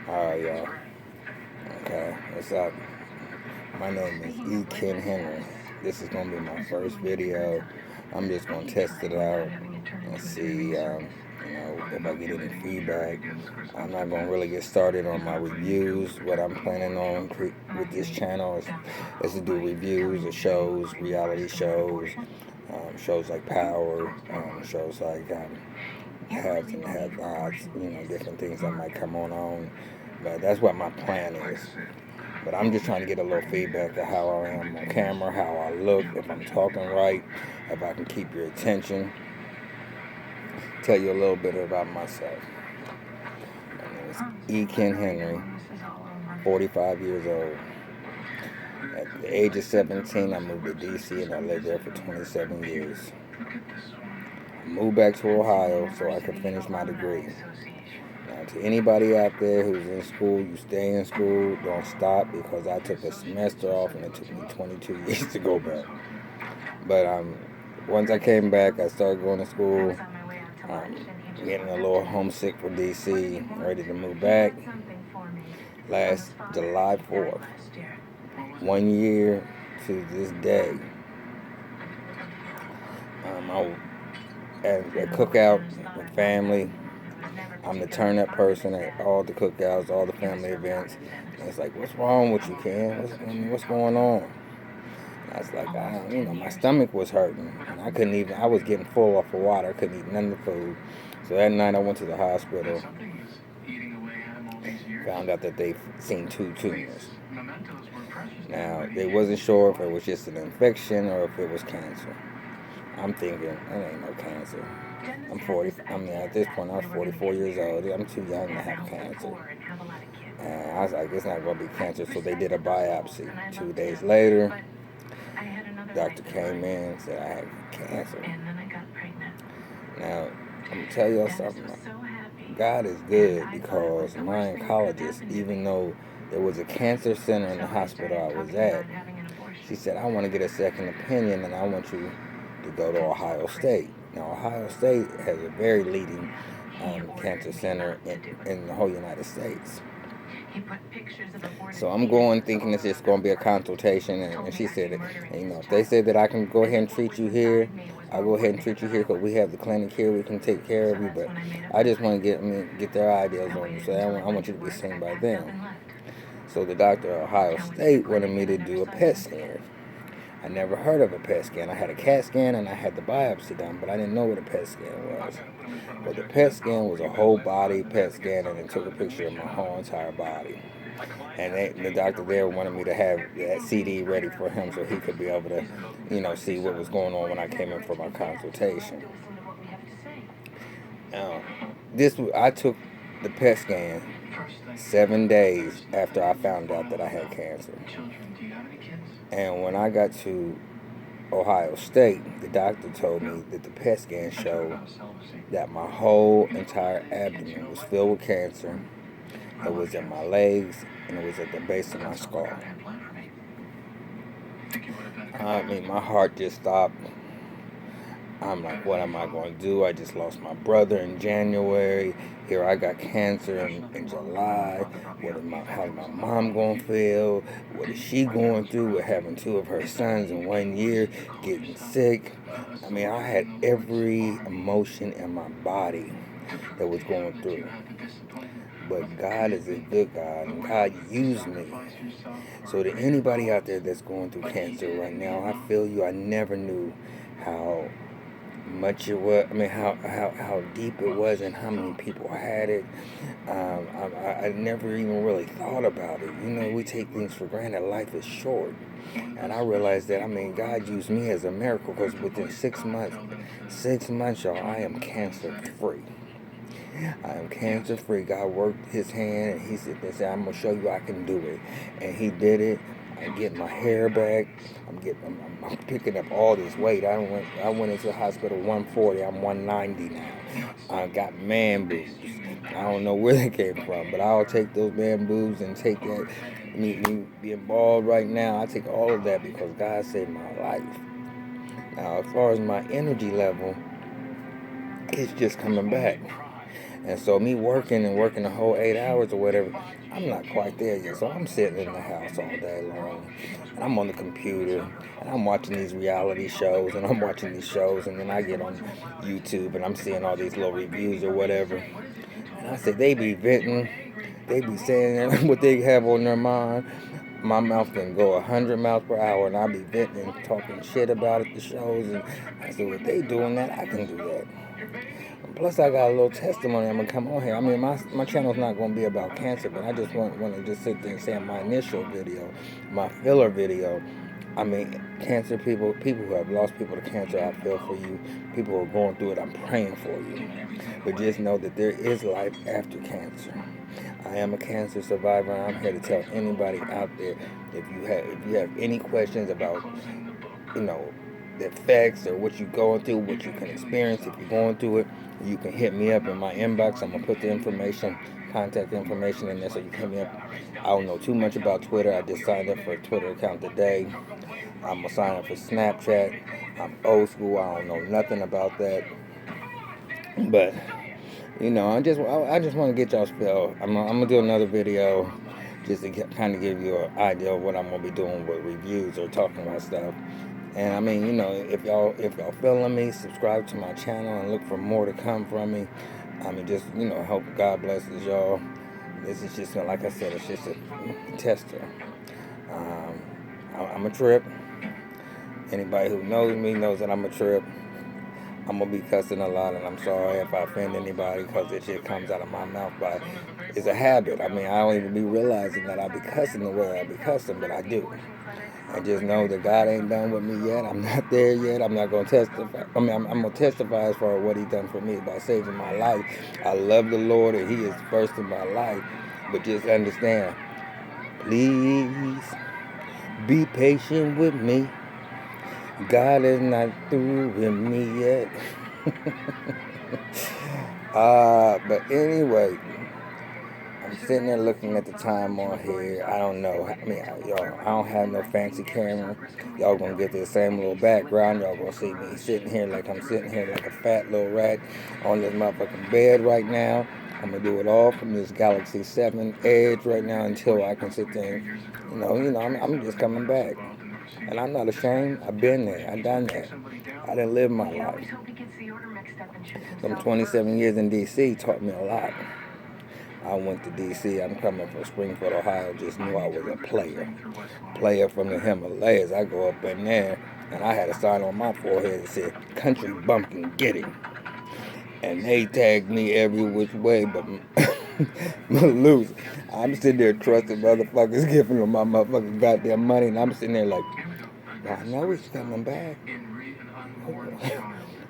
Alright, y'all. Okay, what's up? My name is E. Ken Henry. This is going to be my first video. I'm just going to test it out and see, if I get any feedback. I'm not going to really get started on my reviews. What I'm planning on with this channel is to do reviews of shows, reality shows, shows like Power, shows like haves and have-nots, different things that might come on. But that's what my plan is. But I'm just trying to get a little feedback of how I am on camera, how I look, if I'm talking right, if I can keep your attention. Tell you a little bit about myself. My name is E. Ken Henry, 45 years old. At the age of 17, I moved to D.C. and I lived there for 27 years. I moved back to Ohio so I could finish my degree. Now, to anybody out there who's in school, you stay in school, don't stop, because I took a semester off and it took me 22 years to go back. But once I came back, I started going to school, getting a little homesick for D.C., ready to move back. Last July 4th, 1 year to this day, I at a cookout with family. I'm the turn-up person at all the cookouts, all the family events. And it's like, what's wrong with you, Ken? What's going on? And I was like, my stomach was hurting. And I was getting full off of water. I couldn't eat none of the food. So that night I went to the hospital. Found out that they seen 2 tumors. Now, they wasn't sure if it was just an infection or if it was cancer. I'm thinking, it ain't no cancer. At this point, I was 44 years old. I'm too young to have cancer. And I was like, it's not going to be cancer. So they did a biopsy. 2 days later, doctor came in and said I had cancer. Now, I'm going to tell y'all something. God is good, because my oncologist, even though there was a cancer center in the hospital I was at, she said, I want to get a second opinion and I want you to go to Ohio State. Now, Ohio State has a very leading cancer center in the whole United States. So I'm going thinking it's just going to be a consultation, and she said, if they said that I can go ahead and treat you here, I'll go ahead and treat you here, because we have the clinic here, we can take care of you, but I just want to get their ideas on you, so I want you to be seen by them. So the doctor at Ohio State wanted me to do a PET scan. I never heard of a PET scan. I had a CAT scan and I had the biopsy done, but I didn't know what a PET scan was. But the PET scan was a whole body PET scan, and it took a picture of my whole entire body. And the doctor there wanted me to have that CD ready for him so he could be able to, see what was going on when I came in for my consultation. Now, I took the PET scan 7 days after I found out that I had cancer. And when I got to Ohio State, the doctor told me that the PET scan showed that my whole entire abdomen was filled with cancer. It was in my legs, and it was at the base of my skull. My heart just stopped. I'm like, what am I going to do? I just lost my brother in January. Here I got cancer in July. How's my mom going to feel? What is she going through with having 2 of her sons in 1 year, getting sick? I had every emotion in my body that was going through. But God is a good God, and God used me. So to anybody out there that's going through cancer right now, I feel you. I never knew how much it was, how deep it was and how many people had it. I never even really thought about it. We take things for granted. Life is short. And I realized that, God used me as a miracle, because within 6 months, y'all, I am cancer free. I am cancer free. God worked his hand, and he said, I'm going to show you I can do it. And he did it. I'm getting my hair back. I'm picking up all this weight. I went into the hospital 140. I'm 190 now. I got man boobs. I don't know where they came from, but I'll take those man boobs and take that. Me being bald right now, I take all of that because God saved my life. Now, as far as my energy level, it's just coming back. And so me working the whole 8 hours or whatever, I'm not quite there yet. So I'm sitting in the house all day long. And I'm on the computer. And I'm watching these reality shows. And I'm watching these shows. And then I get on YouTube. And I'm seeing all these little reviews or whatever. And I said, they be venting. They be saying what they have on their mind. My mouth can go 100 miles per hour, and I be venting, talking shit about it, the shows, and I said, well, they doing that, I can do that. And plus, I got a little testimony. I'm gonna come on here. I mean, my channel's not gonna be about cancer, but I just want to just sit there and say in my initial video, my filler video. I mean, cancer people who have lost people to cancer, I feel for you. People who are going through it, I'm praying for you. But just know that there is life after cancer. I am a cancer survivor, and I'm here to tell anybody out there, if you have any questions about, the effects or what you're going through, what you can experience if you're going through it, you can hit me up in my inbox. I'm gonna put the contact information in there so you can hit me up. I don't know too much about Twitter. I just signed up for a Twitter account today. I'm gonna sign up for Snapchat. I'm old school. I don't know nothing about that, but I just want to get y'all's feel. I'm gonna do another video just to kind of give you an idea of what I'm gonna be doing with reviews or talking about stuff. And I mean, if y'all feeling me, subscribe to my channel and look for more to come from me. I mean, just hope God blesses y'all. This is just, like I said, it's just a tester. I'm a trip. Anybody who knows me knows that I'm a trip. I'm going to be cussing a lot, and I'm sorry if I offend anybody, because it shit comes out of my mouth, but it's a habit. I mean, I don't even be realizing that I be cussing the way I be cussing, but I do. I just know that God ain't done with me yet. I'm not there yet. I'm not going to testify. I mean, I'm going to testify as far as what he done for me by saving my life. I love the Lord, and he is first in my life. But just understand, please be patient with me. God is not through with me yet. But anyway, I'm sitting there looking at the time on here. I don't know. I mean, y'all, I don't have no fancy camera. Y'all gonna get the same little background. Y'all gonna see me sitting here like I'm sitting here like a fat little rat on this motherfucking bed right now. I'm gonna do it all from this Galaxy 7 Edge right now until I can sit there. I'm just coming back. And I'm not ashamed. I've been there. I've done that. I didn't live my life. Them 27 years in D.C. taught me a lot. I went to D.C. I'm coming from Springfield, Ohio. Just knew I was a player from the Himalayas. I go up in there, and I had a sign on my forehead that said, "Country Bumpkin, get it." And they tagged me every which way but loose. I'm sitting there trusting motherfuckers, giving them my motherfucking goddamn money, and I'm sitting there like, I know he's coming back.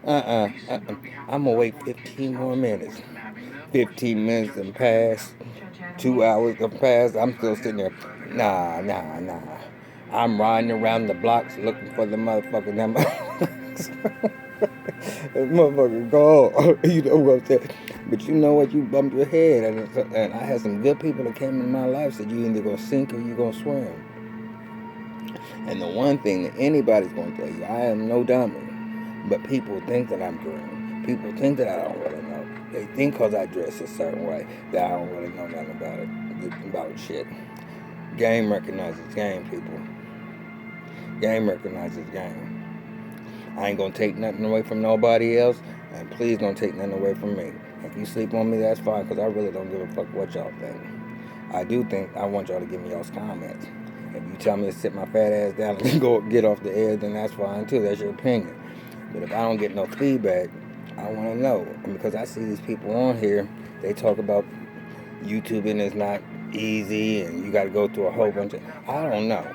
I'm gonna wait 15 more minutes. 15 minutes and pass. 2 hours have passed. I'm still sitting there. Nah. I'm riding around the blocks looking for the motherfucker. That motherfucker gone. You know what I'm saying? But you know what? You bumped your head. And I had some good people that came in my life said you either gonna sink or you gonna swim. And the one thing that anybody's gonna tell you, I am no dummy. But people think that I'm green. People think that I don't really know. They think because I dress a certain way that I don't really know nothing about it, about shit. Game recognizes game, people. Game recognizes game. I ain't gonna take nothing away from nobody else, and please don't take nothing away from me. If you sleep on me, that's fine, because I really don't give a fuck what y'all think. I do think I want y'all to give me y'all's comments. If you tell me to sit my fat ass down and go get off the air, then that's fine too. That's your opinion. But if I don't get no feedback, I want to know. And because I see these people on here, they talk about YouTubing is not easy and you got to go through a whole bunch of... I don't know.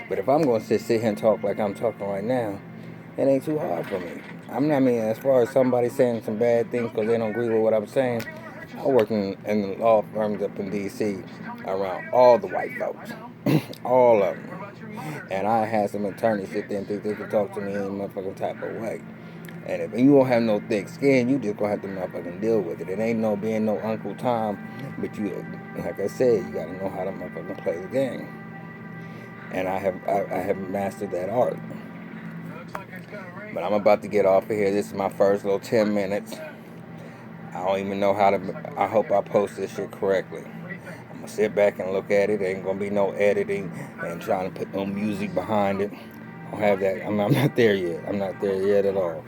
But if I'm going to sit here and talk like I'm talking right now, it ain't too hard for me. As far as somebody saying some bad things because they don't agree with what I'm saying, I work in the law firms up in D.C. around all the white folks. All of them. And I had some attorneys sit there and think they could talk to me in a motherfucking type of way. And if you don't have no thick skin, you just gonna have to motherfucking deal with it. It ain't no being no Uncle Tom, but you, like I said, you gotta know how to motherfucking play the game. And I have mastered that art. But I'm about to get off of here. This is my first little 10 minutes. I don't even know how to, I hope I post this shit correctly. I'm gonna sit back and look at it. There ain't gonna be no editing and trying to put no music behind it. I don't have that. I'm not there yet. I'm not there yet at all.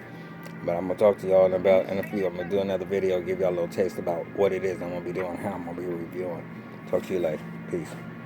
But I'm gonna talk to y'all in a few. I'm gonna do another video, give y'all a little taste about what it is I'm gonna be doing, how I'm gonna be reviewing. Talk to you later. Peace.